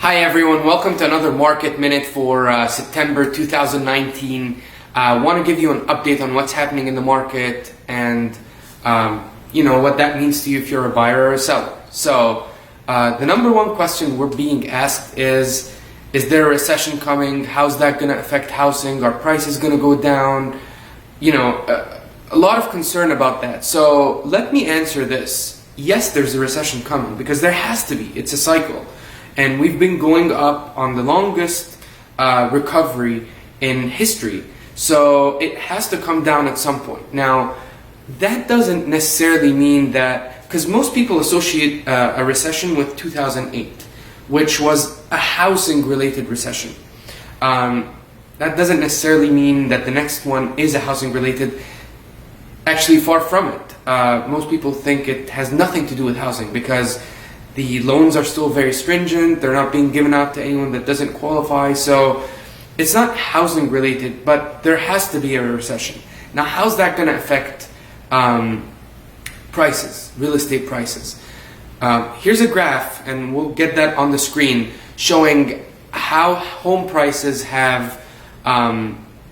Hi everyone, welcome to another Market Minute for September 2019. I want to give you an update on what's happening in the market and what that means to you if you're a buyer or a seller. So the number one question we're being asked is there a recession coming? How's that going to affect housing? Are prices going to go down? A lot of concern about that. So let me answer this. Yes, there's a recession coming because there has to be. It's a cycle. And we've been going up on the longest recovery in history. So it has to come down at some point. Now, that doesn't necessarily mean that, because most people associate a recession with 2008, which was a housing-related recession. That doesn't necessarily mean that the next one is a housing-related. Actually, far from it. Most people think it has nothing to do with housing because the loans are still very stringent. They're not being given out to anyone that doesn't qualify. So it's not housing related, but there has to be a recession. Now, how's that going to affect prices, real estate prices? Here's a graph, and we'll get that on the screen, showing how home prices have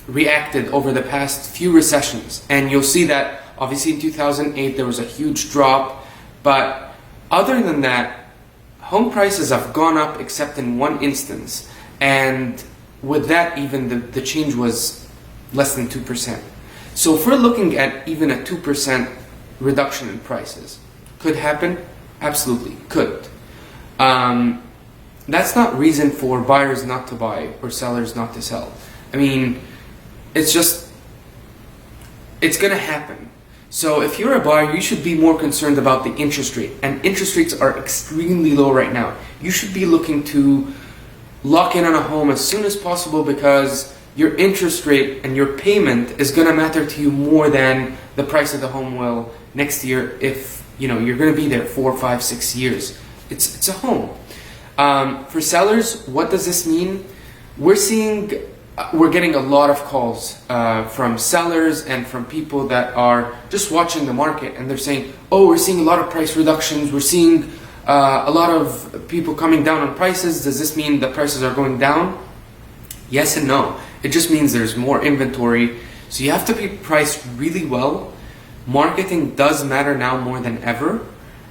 reacted over the past few recessions. And you'll see that obviously in 2008 there was a huge drop, but other than that, home prices have gone up except in one instance, and with that even the change was less than 2%. So if we're looking at even a 2% reduction in prices, could happen? Absolutely, could. That's not reason for buyers not to buy or sellers not to sell. I mean, it's gonna happen. So if you're a buyer, you should be more concerned about the interest rate. And interest rates are extremely low right now. You should be looking to lock in on a home as soon as possible because your interest rate and your payment is going to matter to you more than the price of the home will next year if you're going to be there 4, 5, 6 years. It's a home. For sellers, what does this mean? We're getting a lot of calls from sellers and from people that are just watching the market, and they're saying, oh, we're seeing a lot of price reductions, we're seeing a lot of people coming down on prices. Does this mean the prices are going down? Yes and no. It just means there's more inventory, so you have to be priced really well. Marketing does matter now more than ever,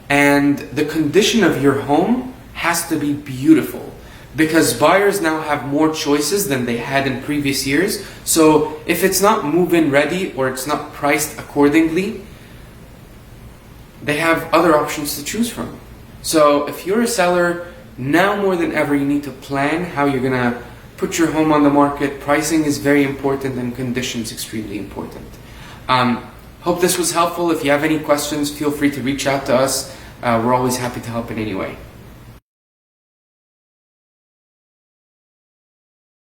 and the condition of your home has to be beautiful, because buyers now have more choices than they had in previous years. So if it's not move-in ready or it's not priced accordingly, they have other options to choose from. So if you're a seller, now more than ever you need to plan how you're gonna put your home on the market. Pricing is very important and conditions extremely important. Hope this was helpful. If you have any questions, feel free to reach out to us. We're always happy to help in any way.